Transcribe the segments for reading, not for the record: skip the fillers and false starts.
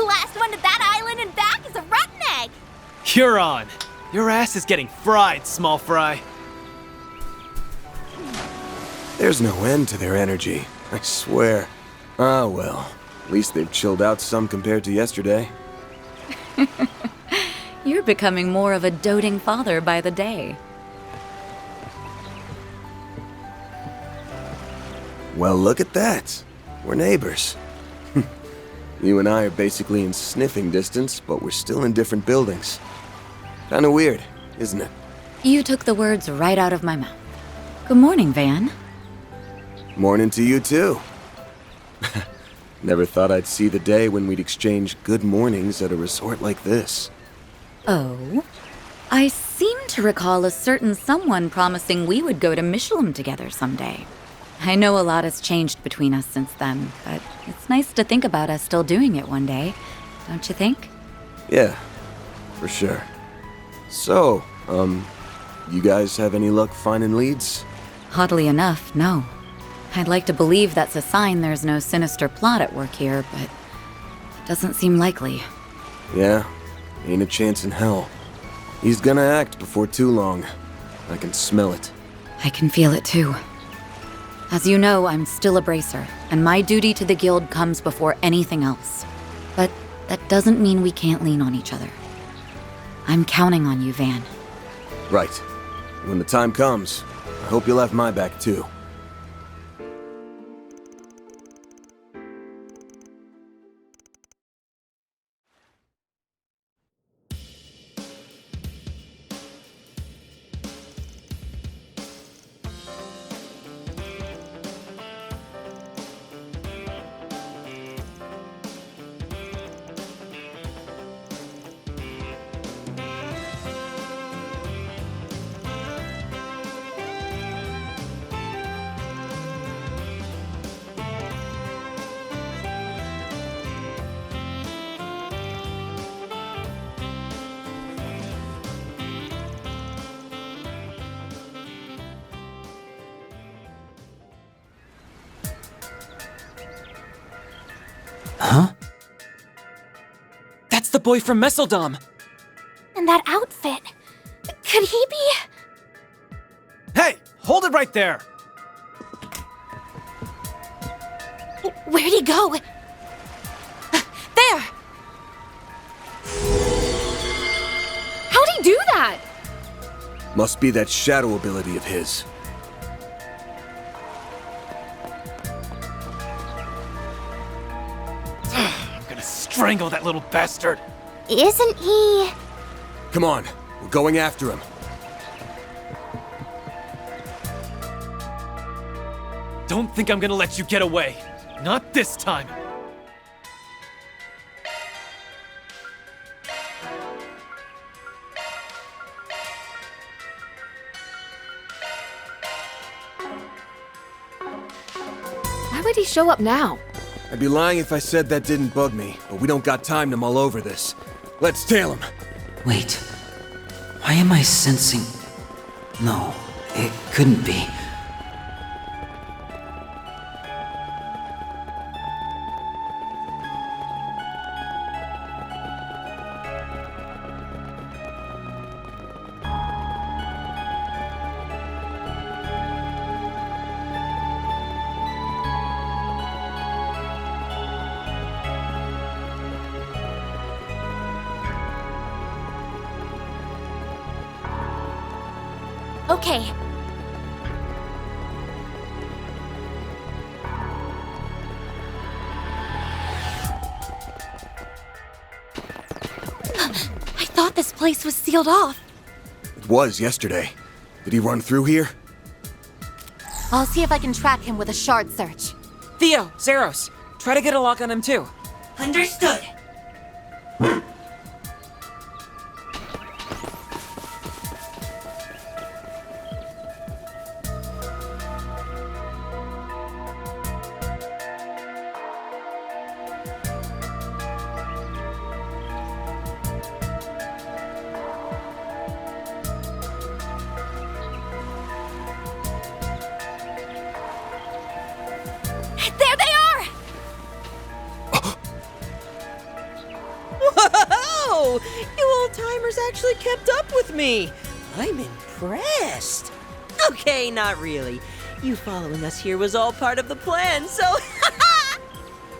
Last one to that island and back is a rotten egg! You're on. Your ass is getting fried, small fry. There's no end to their energy, I swear. Ah, well. At least they've chilled out some compared to yesterday. You're becoming more of a doting father by the day. Well, look at that. We're neighbors. You and I are basically in sniffing distance, but we're still in different buildings. Kinda weird, isn't it? You took the words right out of my mouth. Good morning, Van. Morning to you, too. Never thought I'd see the day when we'd exchange good mornings at a resort like this. Oh? I seem to recall a certain someone promising we would go to Michelin together someday. I know a lot has changed between us since then, but it's nice to think about us still doing it one day, don't you think? Yeah, for sure. So, you guys have any luck finding leads? Oddly enough, no. I'd like to believe that's a sign there's no sinister plot at work here, but it doesn't seem likely. Yeah, ain't a chance in hell. He's gonna act before too long. I can smell it. I can feel it too. As you know, I'm still a bracer, and my duty to the guild comes before anything else. But that doesn't mean we can't lean on each other. I'm counting on you, Van. Right. When the time comes, I hope you'll have my back too. Huh? That's the boy from Messeldom! And that outfit. Could he be... Hey! Hold it right there! Where'd he go? There! How'd he do that? Must be that shadow ability of his. I'm gonna strangle that little bastard! Isn't he... Come on, we're going after him. Don't think I'm gonna let you get away. Not this time. Why would he show up now? I'd be lying if I said that didn't bug me, but we don't got time to mull over this. Let's tail him. Wait. Why am I sensing... No, it couldn't be. Okay. I thought this place was sealed off. It was yesterday. Did he run through here? I'll see if I can track him with a shard search. Theo, Zeros, try to get a lock on him too. Understood. timers actually kept up with me. I'm impressed. Okay, not really. You following us here was all part of the plan, so...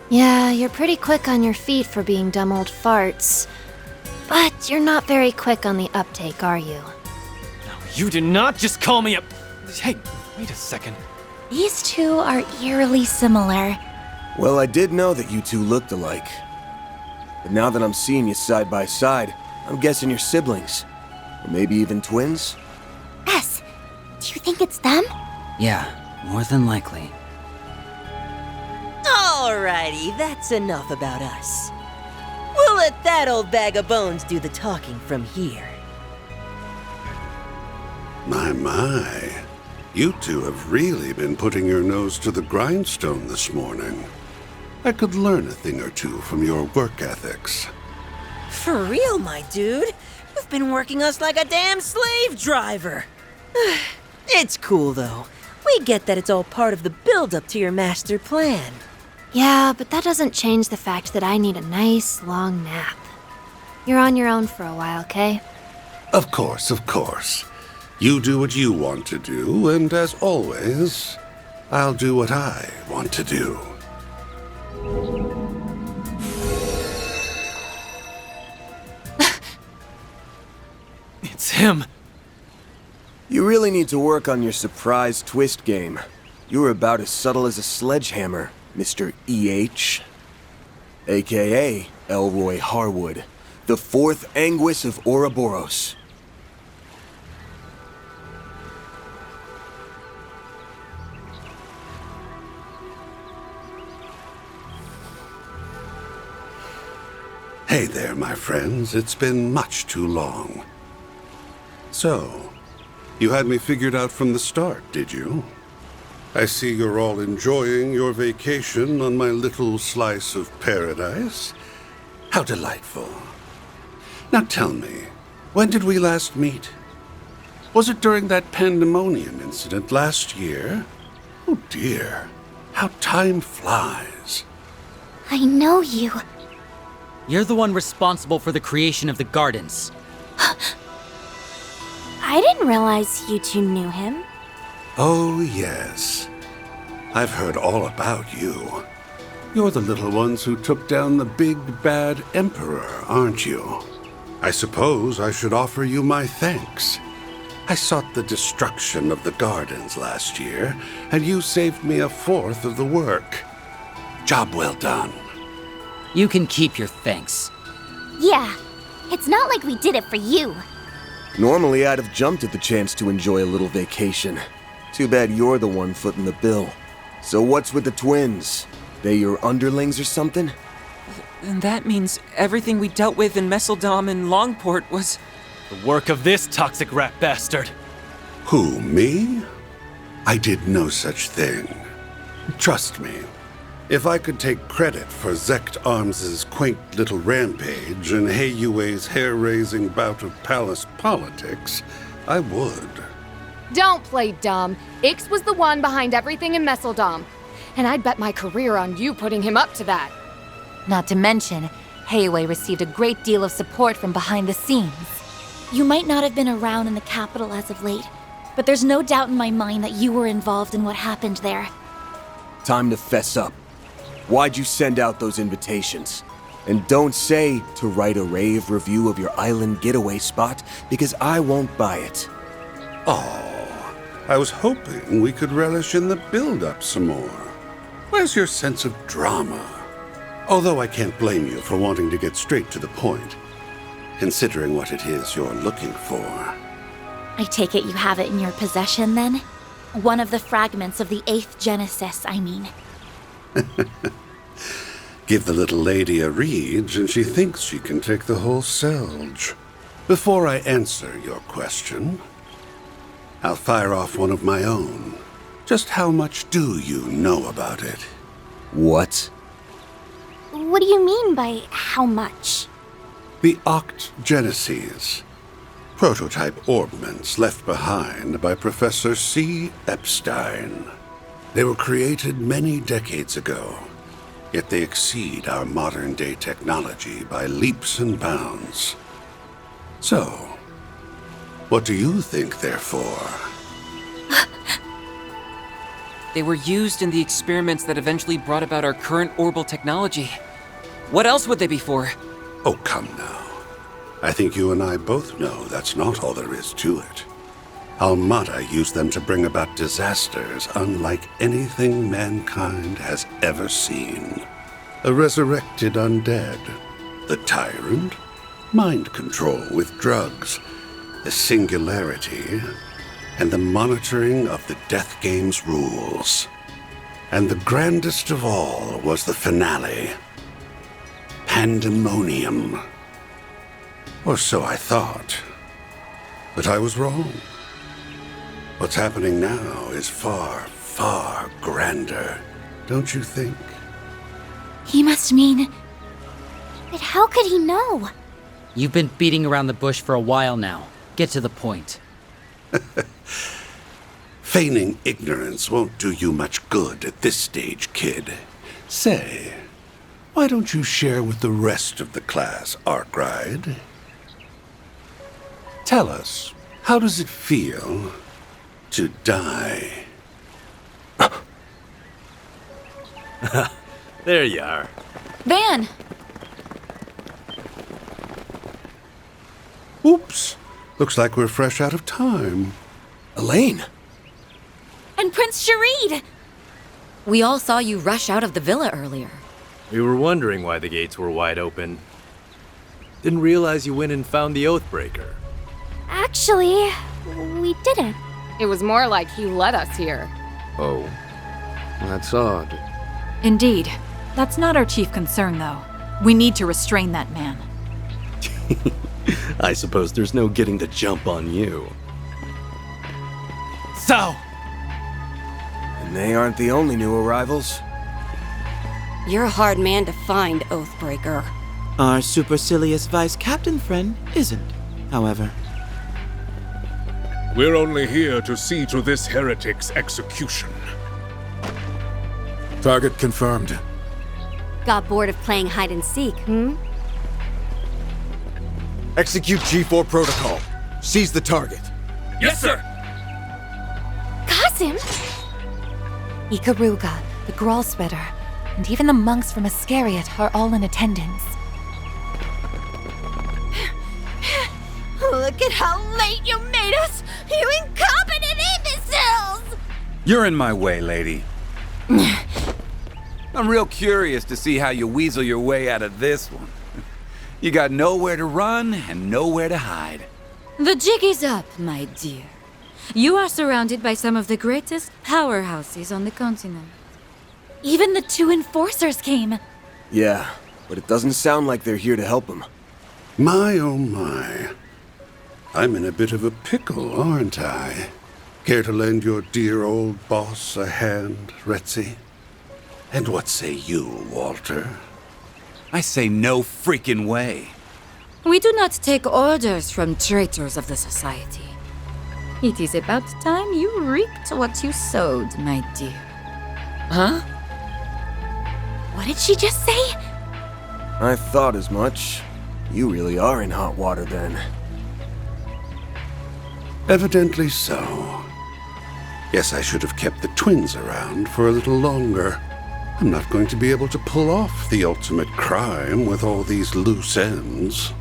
Yeah, you're pretty quick on your feet for being dumb old farts. But you're not very quick on the uptake, are you? No, you did not just call me a... Hey, wait a second. These two are eerily similar. Well, I did know that you two looked alike. But now that I'm seeing you side by side, I'm guessing you're siblings. Or maybe even twins? S, do you think it's them? Yeah, more than likely. Alrighty, that's enough about us. We'll let that old bag of bones do the talking from here. My. You two have really been putting your nose to the grindstone this morning. I could learn a thing or two from your work ethics. For real, my dude. You've been working us like a damn slave driver. It's cool, though. We get that it's all part of the build-up to your master plan. Yeah, but that doesn't change the fact that I need a nice, long nap. You're on your own for a while, okay? Of course. You do what you want to do, and as always, I'll do what I want to do. It's him. You really need to work on your surprise twist game. You were about as subtle as a sledgehammer, Mr. E.H. AKA Elroy Harwood, the fourth Anguis of Ouroboros. Hey there, my friends. It's been much too long. So, you had me figured out from the start, did you? I see you're all enjoying your vacation on my little slice of paradise. How delightful. Now tell me, when did we last meet? Was it during that pandemonium incident last year? Oh dear, how time flies. I know you. You're the one responsible for the creation of the gardens. I didn't realize you two knew him. Oh, yes. I've heard all about you. You're the little ones who took down the big bad emperor, aren't you? I suppose I should offer you my thanks. I sought the destruction of the gardens last year, and you saved me a fourth of the work. Job well done. You can keep your thanks. Yeah, it's not like we did it for you. Normally, I'd have jumped at the chance to enjoy a little vacation. Too bad you're the one footing the bill. So what's with the twins? They your underlings or something? And that means everything we dealt with in Messeldom and Longport was... The work of this toxic rat bastard. Who, me? I did no such thing. Trust me, if I could take credit for Zect Arms's quaint little rampage and Heiyue's hair-raising bout of palace politics, I would. Don't play dumb. Ix was the one behind everything in Messeldom. And I'd bet my career on you putting him up to that. Not to mention, Heiyue received a great deal of support from behind the scenes. You might not have been around in the capital as of late, but there's no doubt in my mind that you were involved in what happened there. Time to fess up. Why'd you send out those invitations? And don't say to write a rave review of your island getaway spot, because I won't buy it. Oh, I was hoping we could relish in the build-up some more. Where's your sense of drama? Although I can't blame you for wanting to get straight to the point, considering what it is you're looking for. I take it you have it in your possession, then? One of the fragments of the 8th Genesis, I mean. Give the little lady a read, and she thinks she can take the whole Selge. Before I answer your question, I'll fire off one of my own. Just how much do you know about it? What? What do you mean by how much? The Oct Geneses. Prototype orbments left behind by Professor C. Epstein. They were created many decades ago, yet they exceed our modern-day technology by leaps and bounds. So, what do you think they're for? They were used in the experiments that eventually brought about our current orbital technology. What else would they be for? Oh, come now. I think you and I both know that's not all there is to it. Almada used them to bring about disasters unlike anything mankind has ever seen. A resurrected undead, the tyrant, mind control with drugs, the singularity, and the monitoring of the Death Game's rules. And the grandest of all was the finale. Pandemonium. Or so I thought. But I was wrong. What's happening now is far, far grander, don't you think? He must mean... But how could he know? You've been beating around the bush for a while now. Get to the point. Feigning ignorance won't do you much good at this stage, kid. Say, why don't you share with the rest of the class, Arkride? Tell us, how does it feel to die? There you are. Van! Oops. Looks like we're fresh out of time. Elaine! And Prince Sharid! We all saw you rush out of the villa earlier. We were wondering why the gates were wide open. Didn't realize you went and found the Oathbreaker. Actually, we didn't. It was more like he led us here. Oh, that's odd. Indeed. That's not our chief concern, though. We need to restrain that man. I suppose there's no getting the jump on you. So! And they aren't the only new arrivals. You're a hard man to find, Oathbreaker. Our supercilious vice captain friend isn't, however. We're only here to see to this heretic's execution. Target confirmed. Got bored of playing hide and seek, hmm? Execute G4 protocol. Seize the target. Yes, sir! Qasim! Ikaruga, the Gralspetter, and even the monks from Iscariot are all in attendance. Look at how late you made us! You incompetent imbeciles! You're in my way, lady. I'm real curious to see how you weasel your way out of this one. You got nowhere to run and nowhere to hide. The jig is up, my dear. You are surrounded by some of the greatest powerhouses on the continent. Even the two enforcers came. Yeah, but it doesn't sound like they're here to help him. My oh my. I'm in a bit of a pickle, aren't I? Care to lend your dear old boss a hand, Retzi? And what say you, Walter? I say no freaking way. We do not take orders from traitors of the society. It is about time you reaped what you sowed, my dear. Huh? What did she just say? I thought as much. You really are in hot water then. Evidently so. Guess I should have kept the twins around for a little longer. I'm not going to be able to pull off the ultimate crime with all these loose ends.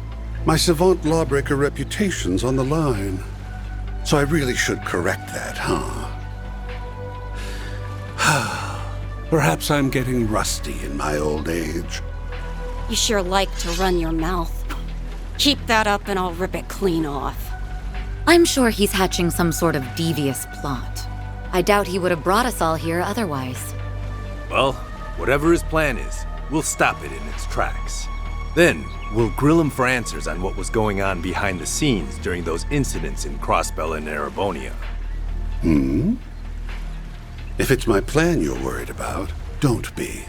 My savant lawbreaker reputation's on the line. So I really should correct that, huh? Perhaps I'm getting rusty in my old age. You sure like to run your mouth. Keep that up and I'll rip it clean off. I'm sure he's hatching some sort of devious plot. I doubt he would have brought us all here otherwise. Well, whatever his plan is, we'll stop it in its tracks. Then, we'll grill him for answers on what was going on behind the scenes during those incidents in Crossbell and Erebonia. Hmm? If it's my plan you're worried about, don't be.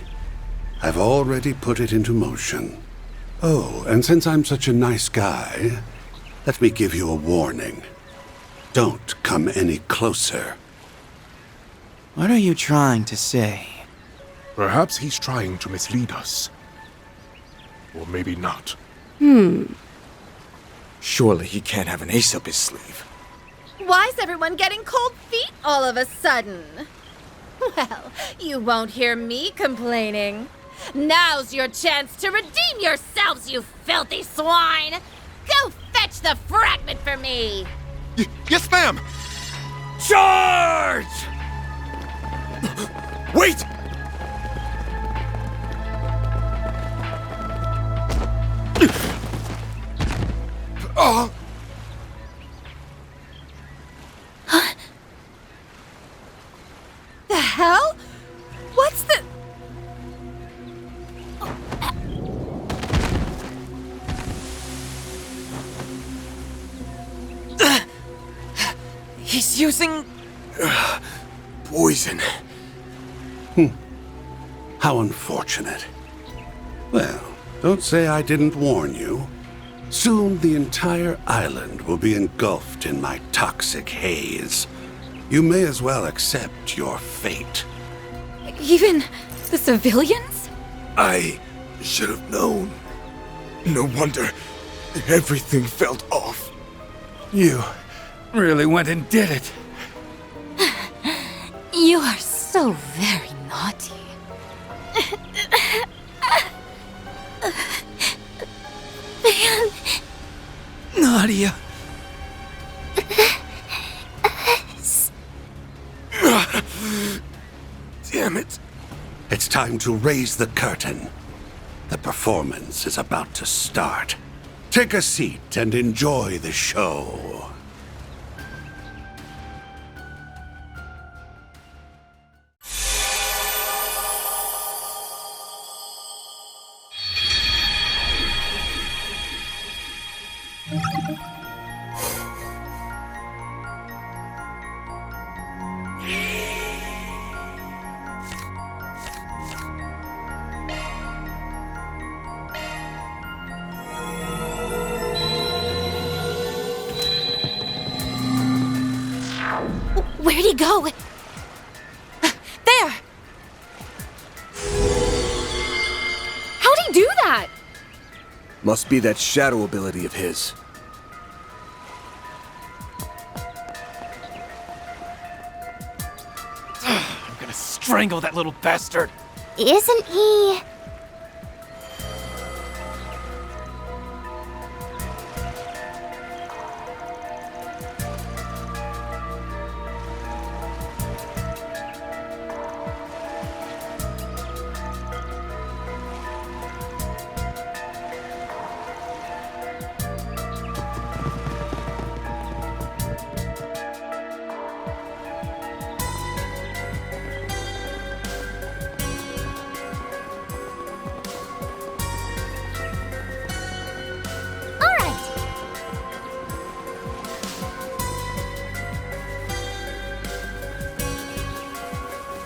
I've already put it into motion. Oh, and since I'm such a nice guy, let me give you a warning. Don't come any closer. What are you trying to say? Perhaps he's trying to mislead us. Or maybe not. Surely he can't have an ace up his sleeve. Why's everyone getting cold feet all of a sudden? Well, you won't hear me complaining. Now's your chance to redeem yourselves, you filthy swine! Go fetch the fragment for me! Yes, ma'am! Charge! Wait! Oh! The hell? What's the... He's using... Poison. How unfortunate. Well, don't say I didn't warn you. Soon the entire island will be engulfed in my toxic haze. You may as well accept your fate. Even the civilians? I should have known. No wonder everything felt off. You really went and did it. You are so very naughty. Man. Nadia. Damn it. It's time to raise the curtain. The performance is about to start. Take a seat and enjoy the show. Where'd he go? There! How'd he do that? Must be that shadow ability of his. I'm gonna strangle that little bastard. Isn't he...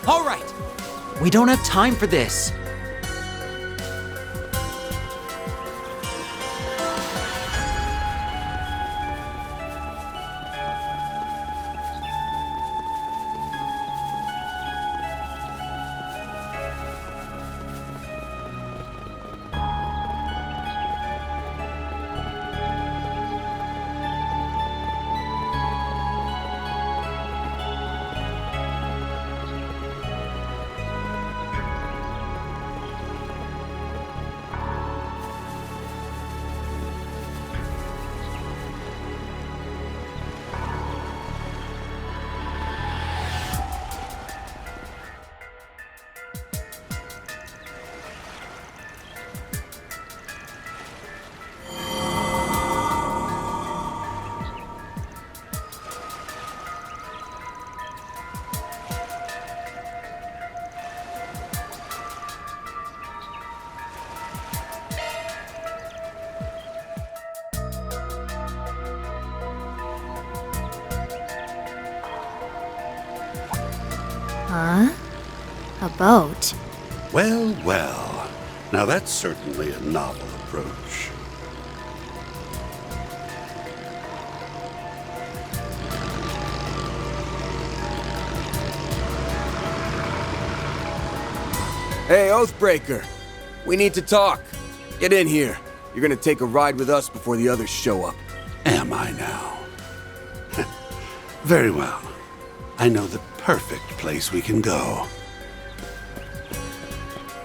All right. We don't have time for this. Huh? A boat? Well, well. Now that's certainly a novel approach. Hey, Oathbreaker. We need to talk. Get in here. You're gonna take a ride with us before the others show up. am I now? Very well. I know the perfect place we can go.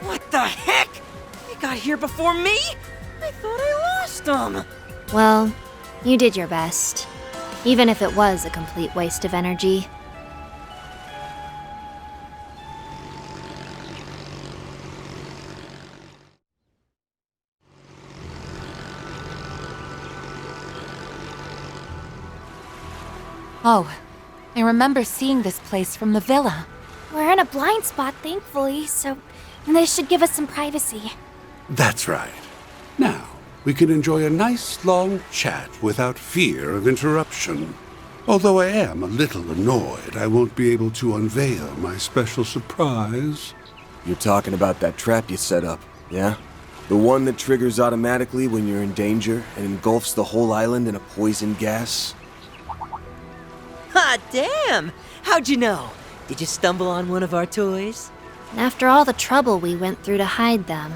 What the heck? You got here before me? I thought I lost them. Well, you did your best. Even if it was a complete waste of energy. Oh, I remember seeing this place from the villa. We're in a blind spot, thankfully, so this should give us some privacy. That's right. Now, we can enjoy a nice long chat without fear of interruption. Although I am a little annoyed I won't be able to unveil my special surprise. You're talking about that trap you set up, yeah? The one that triggers automatically when you're in danger and engulfs the whole island in a poison gas? Hot damn! How'd you know? Did you stumble on one of our toys? After all the trouble we went through to hide them,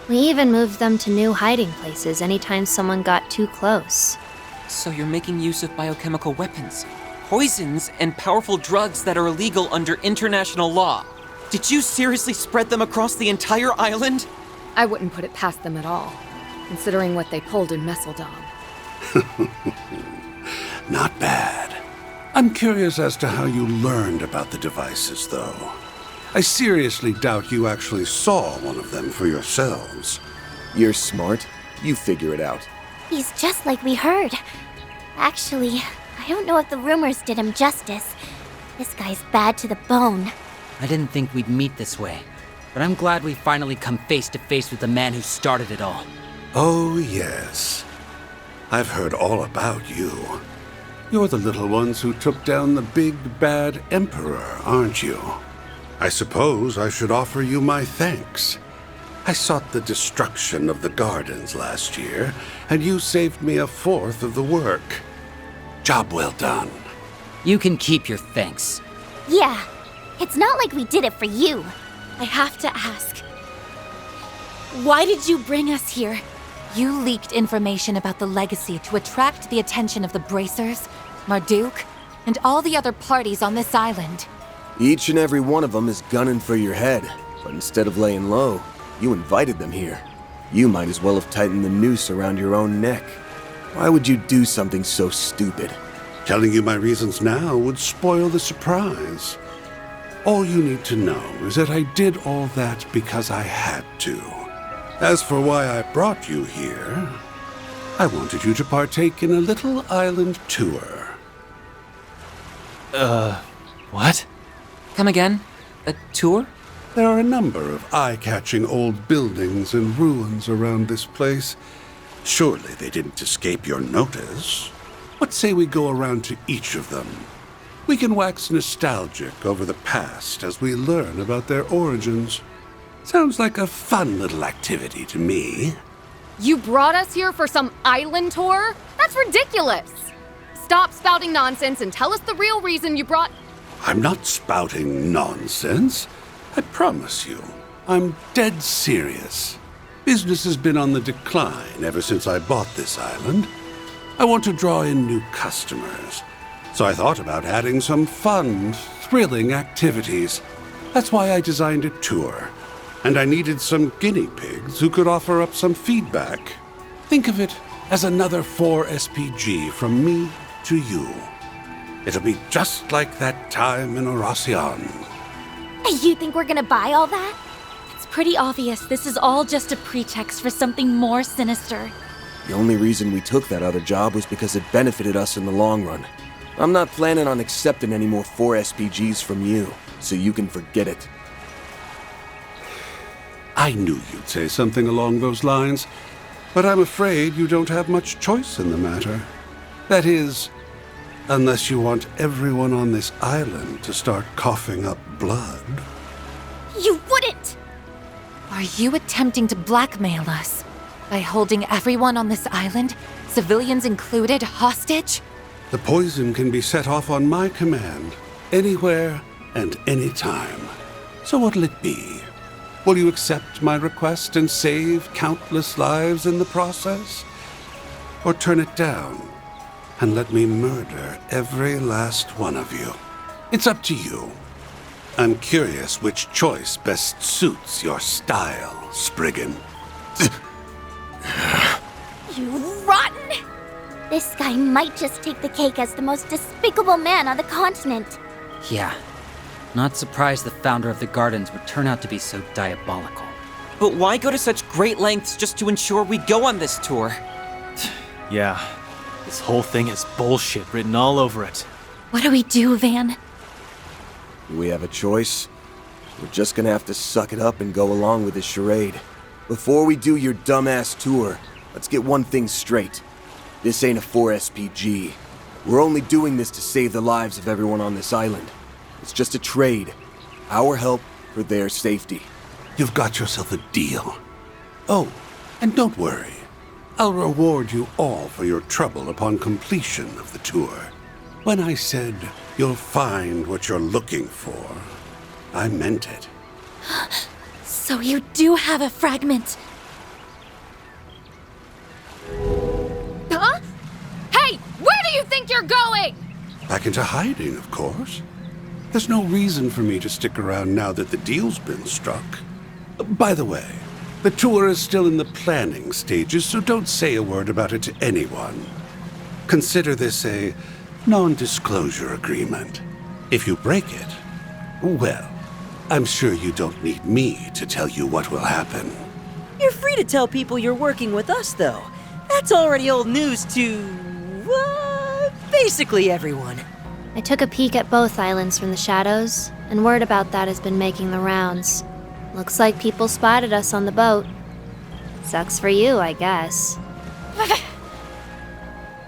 we even moved them to new hiding places anytime someone got too close. So you're making use of biochemical weapons, poisons, and powerful drugs that are illegal under international law. Did you seriously spread them across the entire island? I wouldn't put it past them at all, considering what they pulled in Messeldom. Not bad. I'm curious as to how you learned about the devices, though. I seriously doubt you actually saw one of them for yourselves. You're smart. You figure it out. He's just like we heard. Actually, I don't know if the rumors did him justice. This guy's bad to the bone. I didn't think we'd meet this way, but I'm glad we finally come face to face with the man who started it all. Oh, yes. I've heard all about you. You're the little ones who took down the big, bad Emperor, aren't you? I suppose I should offer you my thanks. I sought the destruction of the gardens last year, and you saved me a fourth of the work. Job well done. You can keep your thanks. Yeah, it's not like we did it for you. I have to ask, why did you bring us here? You leaked information about the legacy to attract the attention of the Bracers, Marduk, and all the other parties on this island. Each and every one of them is gunning for your head, but instead of laying low, you invited them here. You might as well have tightened the noose around your own neck. Why would you do something so stupid? Telling you my reasons now would spoil the surprise. All you need to know is that I did all that because I had to. As for why I brought you here, I wanted you to partake in a little island tour. What? Come again? A tour? There are a number of eye-catching old buildings and ruins around this place. Surely they didn't escape your notice. What say we go around to each of them? We can wax nostalgic over the past as we learn about their origins. Sounds like a fun little activity to me. You brought us here for some island tour? That's ridiculous! Stop spouting nonsense and tell us the real reason you brought... I'm not spouting nonsense. I promise you, I'm dead serious. Business has been on the decline ever since I bought this island. I want to draw in new customers, so I thought about adding some fun, thrilling activities. That's why I designed a tour, and I needed some guinea pigs who could offer up some feedback. Think of it as another 4 SPG from me to you. It'll be just like that time in Oracion. You think we're gonna buy all that? It's pretty obvious this is all just a pretext for something more sinister. The only reason we took that other job was because it benefited us in the long run. I'm not planning on accepting any more 4 SPGs from you, so you can forget it. I knew you'd say something along those lines, but I'm afraid you don't have much choice in the matter. That is, unless you want everyone on this island to start coughing up blood. You wouldn't! Are you attempting to blackmail us? By holding everyone on this island, civilians included, hostage? The poison can be set off on my command, anywhere and anytime. So what'll it be? Will you accept my request and save countless lives in the process? Or turn it down and let me murder every last one of you. It's up to you. I'm curious which choice best suits your style, Spriggan. You rotten! This guy might just take the cake as the most despicable man on the continent. Yeah. Not surprised the founder of the Gardens would turn out to be so diabolical. But why go to such great lengths just to ensure we go on this tour? Yeah. This whole thing has bullshit written all over it. What do we do, Van? Do we have a choice? We're just gonna have to suck it up and go along with this charade. Before we do your dumbass tour, let's get one thing straight. This ain't a 4SPG. We're only doing this to save the lives of everyone on this island. It's just a trade. Our help for their safety. You've got yourself a deal. Oh, and don't worry. I'll reward you all for your trouble upon completion of the tour. When I said you'll find what you're looking for, I meant it. So you do have a fragment. Huh? Hey, where do you think you're going? Back into hiding, of course. There's no reason for me to stick around now that the deal's been struck. By the way, the tour is still in the planning stages, so don't say a word about it to anyone. Consider this a non-disclosure agreement. If you break it, well, I'm sure you don't need me to tell you what will happen. You're free to tell people you're working with us, though. That's already old news to, basically everyone. I took a peek at both islands from the shadows, and word about that has been making the rounds. Looks like people spotted us on the boat. Sucks for you, I guess.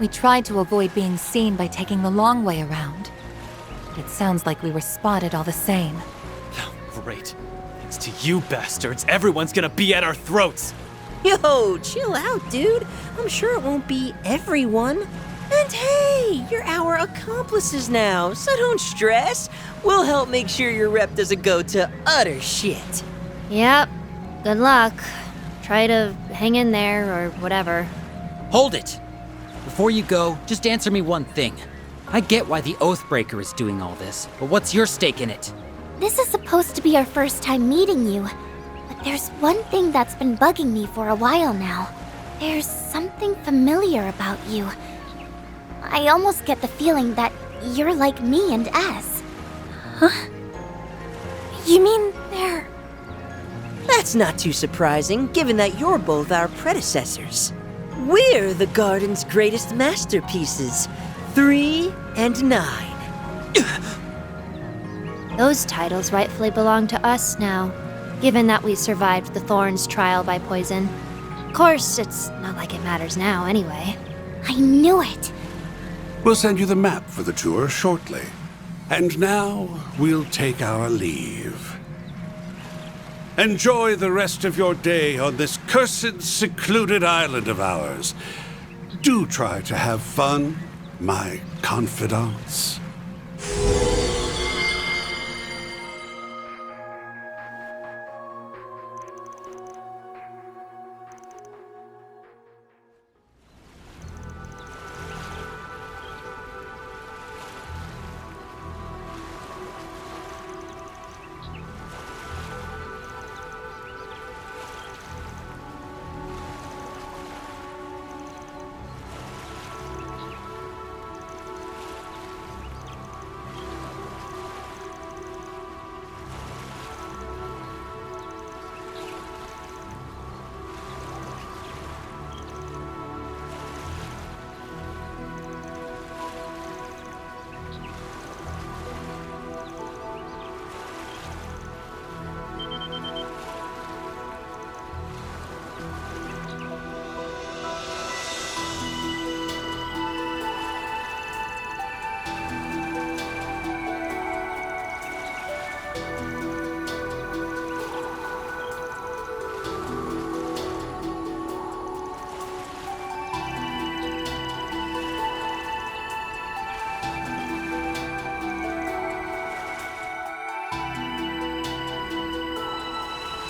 We tried to avoid being seen by taking the long way around. But it sounds like we were spotted all the same. Great. Thanks to you bastards, everyone's gonna be at our throats! Yo, chill out, dude. I'm sure it won't be everyone. And hey, you're our accomplices now, so don't stress. We'll help make sure your rep doesn't go to utter shit. Yep. Good luck. Try to hang in there or whatever. Hold it! Before you go, just answer me one thing. I get why the Oathbreaker is doing all this, but what's your stake in it? This is supposed to be our first time meeting you, but there's one thing that's been bugging me for a while now. There's something familiar about you. I almost get the feeling that you're like me and S. Huh? You mean they're... That's not too surprising, given that you're both our predecessors. We're the Garden's greatest masterpieces, 3 and 9. Those titles rightfully belong to us now, given that we survived the Thorns trial by poison. Of course, it's not like it matters now anyway. I knew it! We'll send you the map for the tour shortly. And now, we'll take our leave. Enjoy the rest of your day on this cursed, secluded island of ours. Do try to have fun, my confidants.